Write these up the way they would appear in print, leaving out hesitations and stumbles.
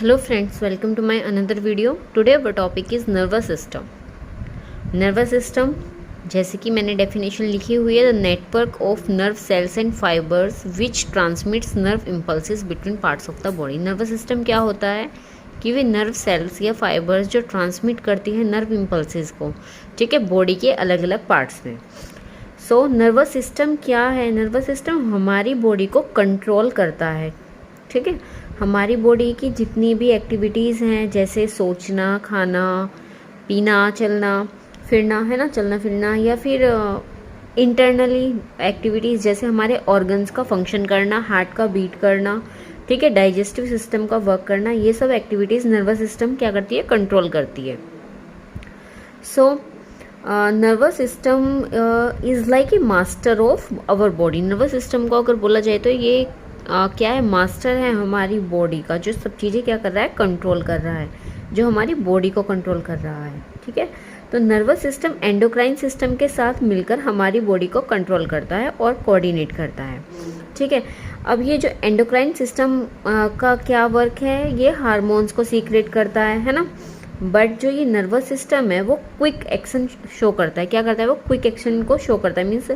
Hello friends, welcome to my another video. Today our topic is nervous system. Nervous system जैसे कि मैंने definition लिखी हुई है, the network of nerve cells and fibres which transmits nerve impulses between parts of the body. Nervous system क्या होता है कि वे नर्व सेल्स या फाइबर्स जो ट्रांसमिट करती हैं नर्व इम्पल्सिस को, ठीक है, बॉडी के अलग अलग पार्ट्स में। सो नर्वस सिस्टम क्या है? नर्वस सिस्टम हमारी बॉडी को कंट्रोल करता है, ठीक है। हमारी बॉडी की जितनी भी एक्टिविटीज़ हैं, जैसे सोचना, खाना पीना, चलना फिरना, है ना, चलना फिरना, या फिर इंटरनली एक्टिविटीज़ जैसे हमारे ऑर्गन्स का फंक्शन करना, हार्ट का बीट करना, ठीक है, डाइजेस्टिव सिस्टम का वर्क करना, ये सब एक्टिविटीज़ नर्वस सिस्टम क्या करती है? कंट्रोल करती है। So nervous system is like a master of our body. Nervous system को अगर बोला जाए तो ये क्या है? मास्टर है हमारी बॉडी का, जो सब चीज़ें क्या कर रहा है? कंट्रोल कर रहा है, जो हमारी बॉडी को कंट्रोल कर रहा है, ठीक है। तो नर्वस सिस्टम एंडोक्राइन सिस्टम के साथ मिलकर हमारी बॉडी को कंट्रोल करता है और कोऑर्डिनेट करता है, ठीक है। अब ये जो एंडोक्राइन सिस्टम का क्या वर्क है? ये हार्मोन्स को सीक्रेट करता है ना। बट जो ये नर्वस सिस्टम है वो क्विक एक्शन शो करता है। क्या करता है? वो क्विक एक्शन को शो करता है, मीन्स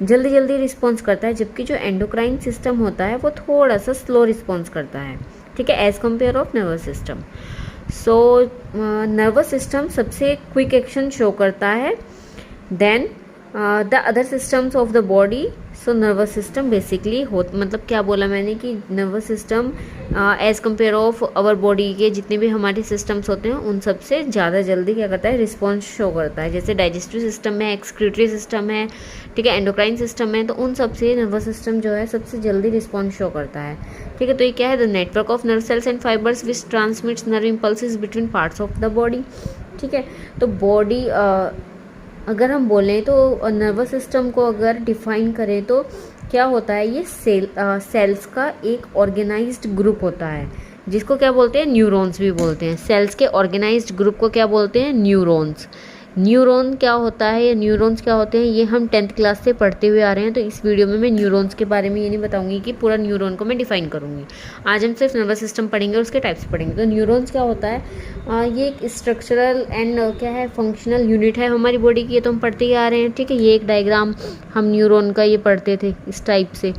जल्दी जल्दी रिस्पॉन्स करता है, जबकि जो एंडोक्राइन सिस्टम होता है वो थोड़ा सा स्लो रिस्पॉन्स करता है, ठीक है, as compare of nervous system. So nervous system सबसे क्विक एक्शन शो करता है then the other systems of the body. So nervous system basically मतलब क्या बोला मैंने कि nervous system as compare of our body के जितने भी हमारे सिस्टम्स होते हैं उन सबसे ज़्यादा जल्दी क्या करता है? रिस्पॉन्स शो करता है। जैसे डाइजेस्टिव सिस्टम है, एक्सक्रीटरी सिस्टम है, ठीक है, एंडोक्राइन सिस्टम है, तो उन सबसे नर्वस सिस्टम जो है सबसे जल्दी रिस्पॉन्स शो करता है, ठीक है। तो ये क्या है? The network of nerve cells and fibres which transmits nerve impulses between parts of the body, ठीक है। तो बॉडी अगर हम बोलें तो नर्वस सिस्टम को अगर डिफाइन करें तो क्या होता है? ये सेल्स का एक ऑर्गेनाइज्ड ग्रुप होता है, जिसको क्या बोलते हैं? न्यूरॉन्स भी बोलते हैं। सेल्स के ऑर्गेनाइज्ड ग्रुप को क्या बोलते हैं? न्यूरॉन्स। न्यूरॉन क्या होता है या न्यूरॉन्स क्या होते हैं, ये हम 10th क्लास से पढ़ते हुए आ रहे हैं। तो इस वीडियो में मैं न्यूरॉन्स के बारे में ये नहीं बताऊंगी कि पूरा न्यूरॉन को मैं डिफाइन करूंगी। आज हम सिर्फ नर्वस सिस्टम पढ़ेंगे और उसके टाइप्स पढ़ेंगे। तो न्यूरॉन्स क्या होता है? ये एक स्ट्रक्चरल एंड क्या है? फंक्शनल यूनिट है हमारी बॉडी की। ये तो हम पढ़ते ही आ रहे हैं, ठीक है। ये एक डायग्राम हम न्यूरॉन का ये पढ़ते थे इस टाइप से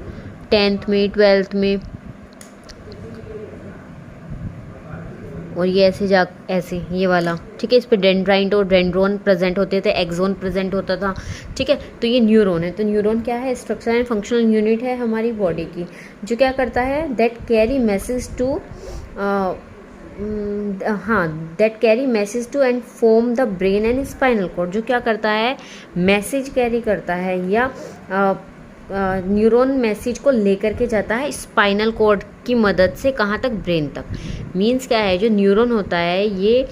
10th में, 12th में, और ये ऐसे ये वाला, ठीक है। इस पे डेंड्राइट और डेंड्रोन प्रेजेंट होते थे, एक्सोन प्रेजेंट होता था, ठीक है। तो ये न्यूरॉन है। तो न्यूरॉन क्या है? स्ट्रक्चर एंड फंक्शनल यूनिट है हमारी बॉडी की, जो क्या करता है? That carry message to and form the brain and spinal cord. जो क्या करता है? मैसेज कैरी करता है, या न्यूरॉन मैसेज को लेकर के जाता है स्पाइनल कॉर्ड की मदद से, कहाँ तक? ब्रेन तक। मीन्स क्या है? जो न्यूरॉन होता है ये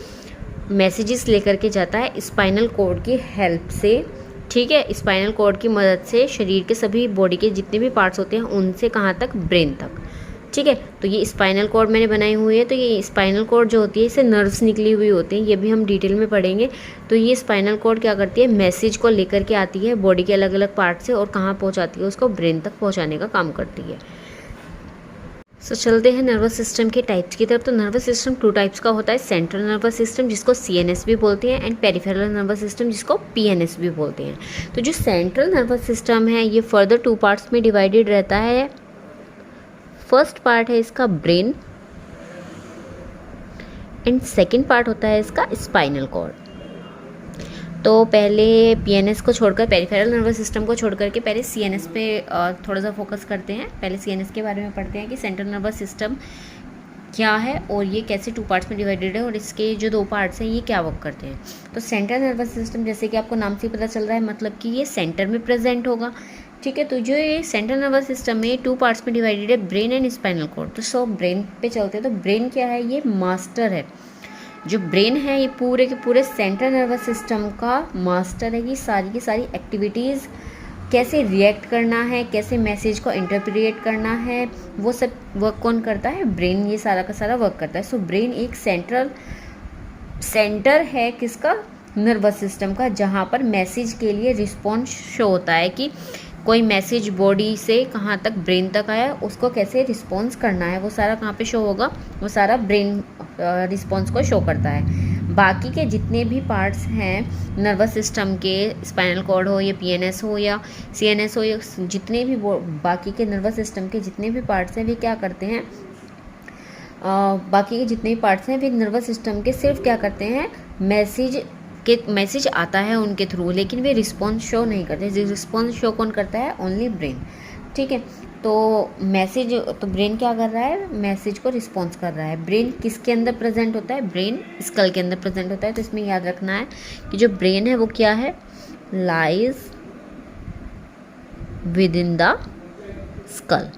मैसेजेस लेकर के जाता है स्पाइनल कॉर्ड की हेल्प से, ठीक है। स्पाइनल कॉर्ड की मदद से शरीर के सभी बॉडी के जितने भी पार्ट्स होते हैं उनसे कहाँ तक? ब्रेन तक, ठीक है। तो ये स्पाइनल कॉर्ड मैंने बनाई हुई है। तो ये स्पाइनल कॉर्ड जो होती है इससे नर्व्स निकली हुई होती हैं, ये भी हम डिटेल में पढ़ेंगे। तो ये स्पाइनल कॉर्ड क्या करती है? मैसेज को लेकर के आती है बॉडी के अलग अलग पार्ट से और कहाँ पहुँचाती है? उसको ब्रेन तक पहुँचाने का काम करती है। सो चलते हैं नर्वस सिस्टम के टाइप्स की तरफ। तो नर्वस सिस्टम 2 टाइप्स का होता है। सेंट्रल नर्वस सिस्टम जिसको CNS भी बोलते हैं, एंड पेरिफेरल नर्वस सिस्टम जिसको PNS भी बोलते हैं। तो जो सेंट्रल नर्वस सिस्टम है ये फर्दर 2 पार्ट्स में डिवाइडेड रहता है। फर्स्ट पार्ट है इसका ब्रेन, एंड सेकेंड पार्ट होता है इसका स्पाइनल कॉर्ड। तो पहले PNS को छोड़कर, पेरिफेरल नर्वस सिस्टम को छोड़कर के पहले CNS पे थोड़ा सा फोकस करते हैं। पहले CNS के बारे में पढ़ते हैं कि सेंट्रल नर्वस सिस्टम क्या है और ये कैसे 2 पार्ट्स में डिवाइडेड है, और इसके जो 2 पार्ट्स हैं ये क्या वर्क करते हैं। तो सेंट्रल नर्वस सिस्टम जैसे कि आपको नाम से पता चल रहा है, मतलब कि ये सेंटर में प्रेजेंट होगा, ठीक है। तो जो ये सेंट्रल नर्वस सिस्टम है 2 पार्ट्स में डिवाइडेड है, ब्रेन एंड स्पाइनल कॉर्ड। तो सो ब्रेन पे चलते हैं। तो ब्रेन क्या है? ये मास्टर है। जो ब्रेन है ये पूरे के पूरे सेंट्रल नर्वस सिस्टम का मास्टर है। ये सारी की सारी एक्टिविटीज़ कैसे रिएक्ट करना है, कैसे मैसेज को इंटरप्रिएट करना है, वो सब वर्क कौन करता है? ब्रेन। ये सारा का सारा वर्क करता है। सो ब्रेन एक सेंटर है किसका? नर्वस सिस्टम का, जहाँ पर मैसेज के लिए रिस्पॉन्स शो होता है कि कोई मैसेज बॉडी से कहाँ तक ब्रेन तक आया, उसको कैसे रिस्पॉन्स करना है, वो सारा कहाँ पे शो होगा? वो सारा ब्रेन रिस्पॉन्स को शो करता है। बाकी के जितने भी पार्ट्स हैं नर्वस सिस्टम के, स्पाइनल कॉर्ड हो या पीएनएस हो या सीएनएस हो या जितने भी बाकी के नर्वस सिस्टम के जितने भी पार्ट्स हैं वे क्या करते हैं, बाकी के जितने भी पार्ट्स हैं वे नर्वस सिस्टम के सिर्फ क्या करते हैं, मैसेज आता है उनके थ्रू, लेकिन वे रिस्पॉन्स शो नहीं करते। रिस्पॉन्स शो कौन करता है? Only brain. ठीक है, तो मैसेज, तो ब्रेन क्या कर रहा है? मैसेज को रिस्पॉन्स कर रहा है। ब्रेन किसके अंदर प्रेजेंट होता है? ब्रेन स्कल के अंदर प्रेजेंट होता है। तो इसमें याद रखना है कि जो ब्रेन है वो क्या है? Lies with in the skull.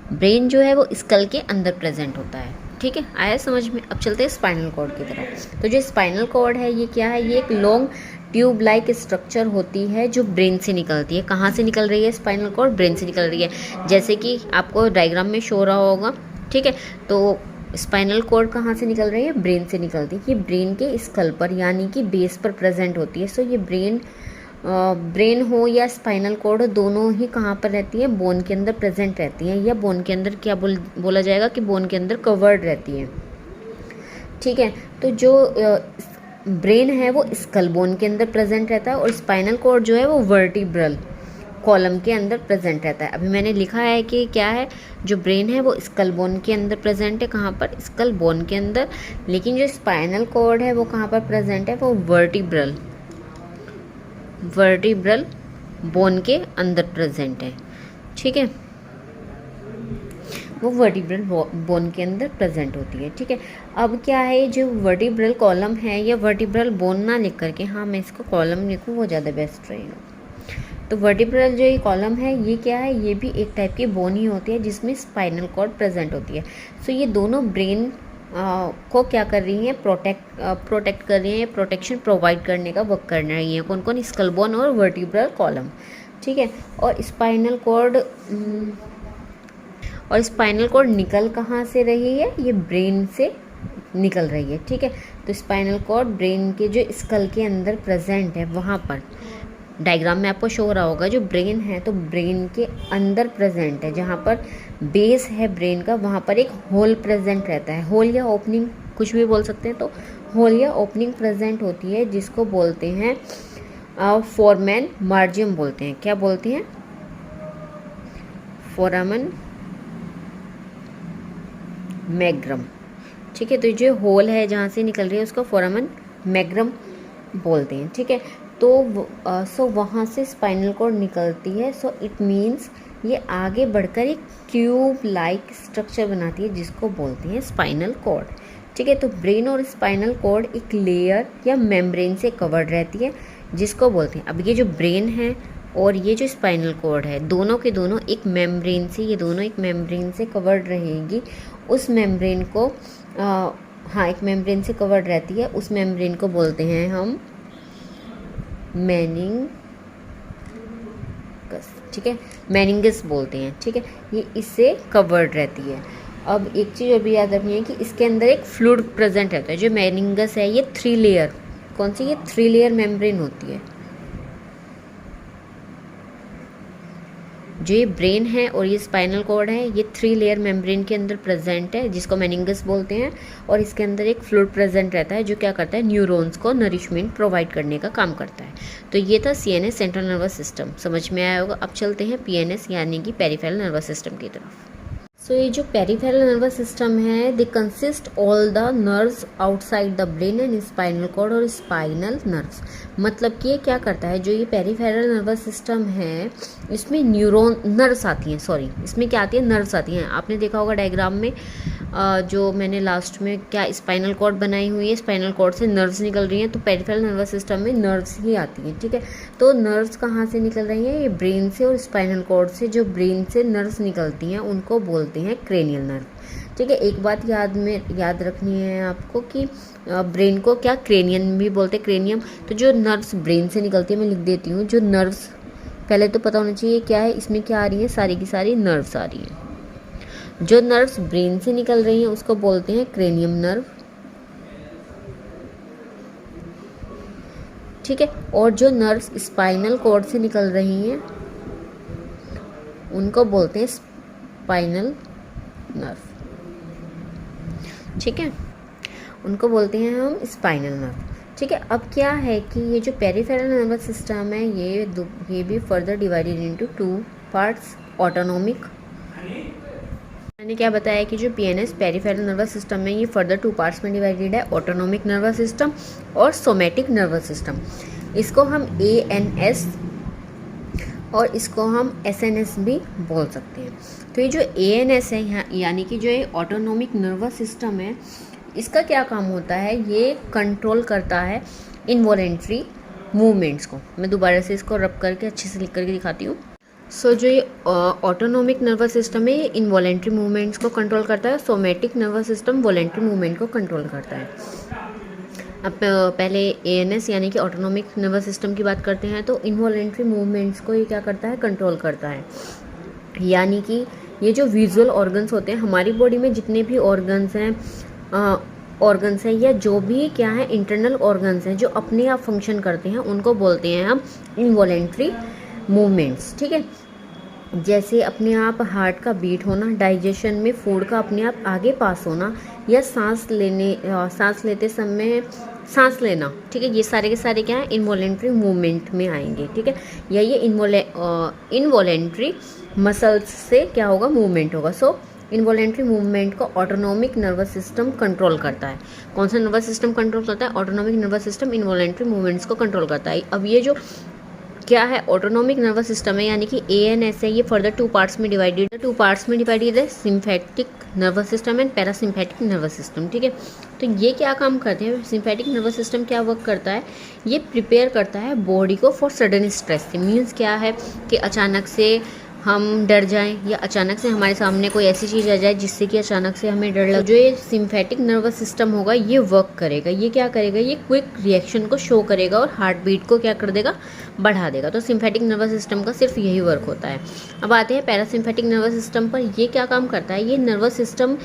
Brain जो है वो स्कल के अंदर प्रेजेंट होता है। ठीक है, आया समझ में? अब चलते हैं स्पाइनल कॉर्ड की तरफ। तो जो स्पाइनल कॉर्ड है ये क्या है? ये एक लॉन्ग ट्यूब लाइक स्ट्रक्चर होती है जो ब्रेन से निकलती है। कहाँ से निकल रही है स्पाइनल कॉर्ड? ब्रेन से निकल रही है, जैसे कि आपको डायग्राम में शो रहा होगा। ठीक है, तो स्पाइनल कॉर्ड कहाँ से निकल रही है? ब्रेन से निकलती है। ये ब्रेन के स्कल पर यानी कि बेस पर प्रेजेंट होती है। सो ये ब्रेन हो या स्पाइनल कॉर्ड हो, दोनों ही कहाँ पर रहती है? बोन के अंदर प्रेजेंट रहती हैं, या बोन के अंदर क्या बोला जाएगा कि बोन के अंदर कवर्ड रहती है। ठीक है, तो जो ब्रेन है वो स्कल बोन के अंदर प्रेजेंट रहता है और स्पाइनल कॉर्ड जो है वो वर्टिब्रल कॉलम के अंदर प्रेजेंट रहता है। अभी मैंने लिखा है कि क्या है, जो ब्रेन है वो स्कल बोन के अंदर प्रेजेंट है। कहाँ पर? स्कल बोन के अंदर। लेकिन जो स्पाइनल कॉर्ड है वो कहाँ पर प्रेजेंट है? वो वर्टिब्रल बोन के अंदर प्रेजेंट है। ठीक है, वो वर्टिब्रल बोन के अंदर प्रेजेंट होती है। ठीक है, अब क्या है, जो वर्टिब्रल कॉलम है या वर्टिब्रल बोन ना लिख करके, हाँ मैं इसको कॉलम लिखूँ वो ज़्यादा बेस्ट रहेगा। तो वर्टिब्रल जो ये कॉलम है ये क्या है? ये भी एक टाइप की बोन ही होती है जिसमें स्पाइनल कॉर्ड प्रेजेंट होती है। सो ये दोनों ब्रेन को क्या कर रही हैं? प्रोटेक्ट कर रही हैं, प्रोटेक्शन प्रोवाइड करने का वर्क कर रही हैं। कौन कौन? स्कल बोन और वर्टिब्रल कॉलम। ठीक है, और स्पाइनल कॉर्ड निकल कहाँ से रही है? ये ब्रेन से निकल रही है। ठीक है, तो स्पाइनल कॉर्ड ब्रेन के जो स्कल के अंदर प्रेजेंट है, वहाँ पर डायग्राम में आपको शो हो रहा होगा, जो ब्रेन है तो ब्रेन के अंदर प्रेजेंट है, जहाँ पर बेस है ब्रेन का वहाँ पर एक होल प्रेजेंट रहता है। होल या ओपनिंग कुछ भी बोल सकते हैं। तो होल या ओपनिंग प्रेजेंट होती है जिसको बोलते हैं फोरामेन मार्जियम बोलते हैं। क्या बोलते हैं? फोरामेन मैग्रम। ठीक है, तो जो होल है जहाँ से निकल रही है उसको फोरामेन मैग्रम बोलते हैं। ठीक है, तो सो वहाँ से स्पाइनल कॉर्ड निकलती है। सो इट मीन्स ये आगे बढ़कर एक ट्यूब लाइक स्ट्रक्चर बनाती है जिसको बोलते हैं स्पाइनल कॉर्ड। ठीक है, तो ब्रेन और स्पाइनल कॉर्ड एक लेयर या मेम्ब्रेन से कवर्ड रहती है जिसको बोलते हैं। अब ये जो ब्रेन है और ये जो स्पाइनल कॉर्ड है, दोनों के दोनों एक मेम्ब्रेन से कवर्ड रहेगी। उस मेम्ब्रेन को एक मेम्ब्रेन से कवर्ड रहती है। उस मेम्ब्रेन को बोलते हैं हम मेनिंगस। ठीक है, मेनिंगस बोलते हैं। ठीक है, ये इससे कवर्ड रहती है। अब एक चीज़ और भी याद रखनी है कि इसके अंदर एक फ्लूइड प्रेजेंट रहता है। जो मेनिंगस है ये 3 लेयर, कौन सी? ये 3 लेयर मेम्ब्रेन होती है। जो ये ब्रेन है और ये स्पाइनल कॉर्ड है ये 3 लेयर मेम्ब्रेन के अंदर प्रेजेंट है जिसको मेनिंगस बोलते हैं। और इसके अंदर एक फ्लूइड प्रेजेंट रहता है जो क्या करता है? न्यूरॉन्स को नरिशमेंट प्रोवाइड करने का काम करता है। तो ये था सीएनएस, सेंट्रल नर्वस सिस्टम, समझ में आया होगा। अब चलते हैं पीएनएस यानी कि पेरिफेरल नर्वस सिस्टम की तरफ। सो ये जो पेरिफेरल नर्वस सिस्टम है, they consist all the nerves outside the brain and spinal cord और स्पाइनल नर्व्स। मतलब कि ये क्या करता है, जो ये पेरिफेरल नर्वस सिस्टम है इसमें नर्व्स आती हैं, इसमें क्या आती है? नर्व्स आती हैं। आपने देखा होगा डायग्राम में जो मैंने लास्ट में क्या स्पाइनल कॉर्ड बनाई हुई है, स्पाइनल कॉर्ड से नर्व्स निकल रही हैं, तो पेरिफेरल नर्वस सिस्टम में नर्व्स ही आती हैं। ठीक है, तो नर्व्स कहाँ से निकल रही हैं? ये ब्रेन से और स्पाइनल कॉर्ड से। जो ब्रेन से नर्व्स निकलती हैं उनको बोलते हैं क्रेनियल नर्व। ठीक है, एक बात याद रखनी है आपको कि ब्रेन को क्या क्रेनियम भी बोलते हैं, क्रेनियम। तो जो नर्व्स ब्रेन से निकलती है, मैं लिख देती हूँ, जो नर्व्स पहले तो पता होना चाहिए क्या है, इसमें क्या आ रही है, सारी की सारी नर्व्स आ रही हैं। जो नर्व्स ब्रेन से निकल रही हैं उसको बोलते हैं क्रेनियम नर्व। ठीक है, और जो नर्व्स स्पाइनल कॉर्ड से निकल रही हैं उनको बोलते हैं स्पाइनल नर्व। ठीक है, उनको बोलते हैं हम स्पाइनल नर्व। ठीक है, अब क्या है कि ये जो पेरिफेरल नर्वस सिस्टम है ये भी further divided into 2 parts, autonomic. मैंने क्या बताया कि जो पीएनएस पेरिफेरल नर्वस सिस्टम है ये फर्दर 2 पार्ट्स में डिवाइडेड है, ऑटोनॉमिक नर्वस सिस्टम और सोमेटिक नर्वस सिस्टम। इसको हम एएनएस और इसको हम एसएनएस भी बोल सकते हैं। तो ये जो एएनएस है यहाँ यानी कि जो ये ऑटोनॉमिक नर्वस सिस्टम है, इसका क्या काम होता है, ये कंट्रोल करता है इनवॉलेंट्री मूवमेंट्स को। मैं दोबारा से इसको रब करके अच्छे से लिख करके दिखाती हूँ। सो जो ये ऑटोनॉमिक नर्वस सिस्टम है ये इनवॉलेंट्री मूवमेंट्स को कंट्रोल करता है, somatic nervous system voluntary movement को कंट्रोल करता है। अब पहले एएनएस यानी कि ऑटोनॉमिक नर्वस सिस्टम की बात करते हैं। तो इनवॉलेंट्री मूवमेंट्स को ये क्या करता है, कंट्रोल करता है। यानी कि ये जो विजुअल ऑर्गन्स होते हैं हमारी बॉडी में, जितने भी ऑर्गन्स हैं या जो भी क्या है इंटरनल ऑर्गन्स हैं जो अपने आप फंक्शन करते हैं, उनको बोलते हैं हम इनवॉलेंट्री मूवमेंट्स। ठीक है, जैसे अपने आप हार्ट का बीट होना, डाइजेशन में फूड का अपने आप आगे पास होना, या सांस लेते समय सांस लेना। ठीक है, ये सारे के सारे क्या है, इनवॉलेंट्री मूवमेंट में आएंगे। ठीक है, या ये इनवॉलेंट्री मसल्स से क्या होगा, मूवमेंट होगा। सो इनवॉलेंट्री मूवमेंट को ऑटोनॉमिक नर्वस सिस्टम कंट्रोल करता है। कौन सा नर्वस सिस्टम कंट्रोल करता है, autonomic nervous system involuntary movements को कंट्रोल करता है। अब ये जो क्या है ऑटोनॉमिक नर्वस सिस्टम है यानी कि एएनएस है, ये फर्दर 2 पार्ट्स में डिवाइडेड है, sympathetic nervous system and parasympathetic nervous system. ठीक है, तो ये क्या काम करते हैं, सिम्फेटिक नर्वस सिस्टम क्या वर्क करता है, ये प्रिपेयर करता है बॉडी को फॉर सडन स्ट्रेस। मीन्स क्या है कि अचानक से हम डर जाएं या अचानक से हमारे सामने कोई ऐसी चीज़ आ जाए जिससे कि अचानक से हमें डर लगे, जो ये सिम्फेटिक नर्वस सिस्टम होगा ये वर्क करेगा। ये क्या करेगा, ये क्विक रिएक्शन को शो करेगा और हार्ट बीट को क्या कर देगा, बढ़ा देगा। तो सिम्फेटिक नर्वस सिस्टम का सिर्फ यही वर्क होता है। अब आते हैं पैरासिम्फेटिक नर्वस सिस्टम पर। ये क्या काम करता है, ये नर्वस सिस्टम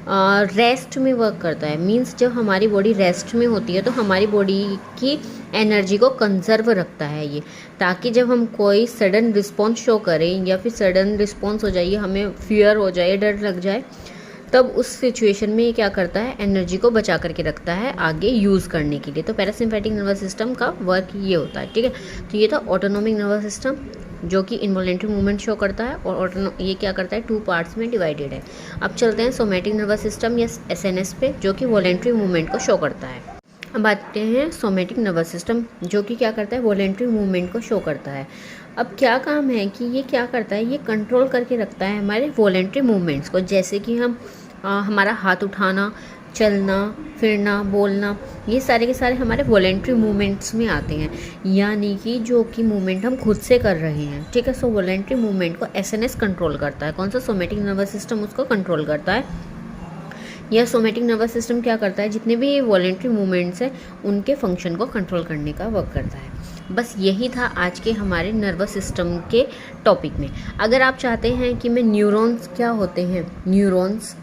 रेस्ट में वर्क करता है। मीन्स जब हमारी बॉडी रेस्ट में होती है तो हमारी बॉडी की एनर्जी को कंजर्व रखता है ये, ताकि जब हम कोई सडन रिस्पॉन्स शो करें या फिर सडन रिस्पॉन्स हो जाए, हमें फियर हो जाए, डर लग जाए, तब उस सिचुएशन में ये क्या करता है, एनर्जी को बचा करके रखता है आगे यूज़ करने के लिए। तो पैरासिम्फेटिक नर्वस सिस्टम का वर्क ये होता है। ठीक है, तो ये था ऑटोनॉमिक नर्वस सिस्टम जो कि इनवॉलेंट्री मूवमेंट शो करता है, और ये क्या करता है, 2 पार्ट्स में डिवाइडेड है। अब चलते हैं सोमेटिक नर्वस सिस्टम या एसएनएस पे, जो कि वॉलेंट्री मूवमेंट को शो करता है। अब आते हैं सोमेटिक नर्वस सिस्टम जो कि क्या करता है, वॉलेंट्री मूवमेंट को शो करता है। अब क्या काम है कि ये क्या करता है, ये कंट्रोल करके रखता है हमारे वॉलेंट्री मूवमेंट्स को। जैसे कि हम हमारा हाथ उठाना, चलना, फिरना, बोलना, ये सारे के सारे हमारे वॉलेंट्री मूवमेंट्स में आते हैं, यानी कि जो कि मूवमेंट हम खुद से कर रहे हैं। ठीक है, सो वॉलेंट्री मूवमेंट को एसएनएस कंट्रोल करता है। कौन सा, सोमेटिक नर्वस सिस्टम उसको कंट्रोल करता है। यह सोमेटिक नर्वस सिस्टम क्या करता है, जितने भी वॉलेंट्री मूवमेंट्स हैं उनके फंक्शन को कंट्रोल करने का वर्क करता है। बस यही था आज के हमारे नर्वस सिस्टम के टॉपिक में। अगर आप चाहते हैं कि मैं न्यूरॉन्स क्या होते हैं, न्यूरॉन्स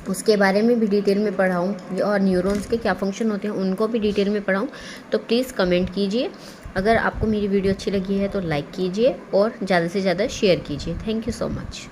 उसके बारे में भी डिटेल में पढ़ाऊँ, और न्यूरॉन्स के क्या फंक्शन होते हैं उनको भी डिटेल में पढ़ाऊँ, तो प्लीज़ कमेंट कीजिए। अगर आपको मेरी वीडियो अच्छी लगी है तो लाइक कीजिए और ज़्यादा से ज़्यादा शेयर कीजिए। Thank you so much.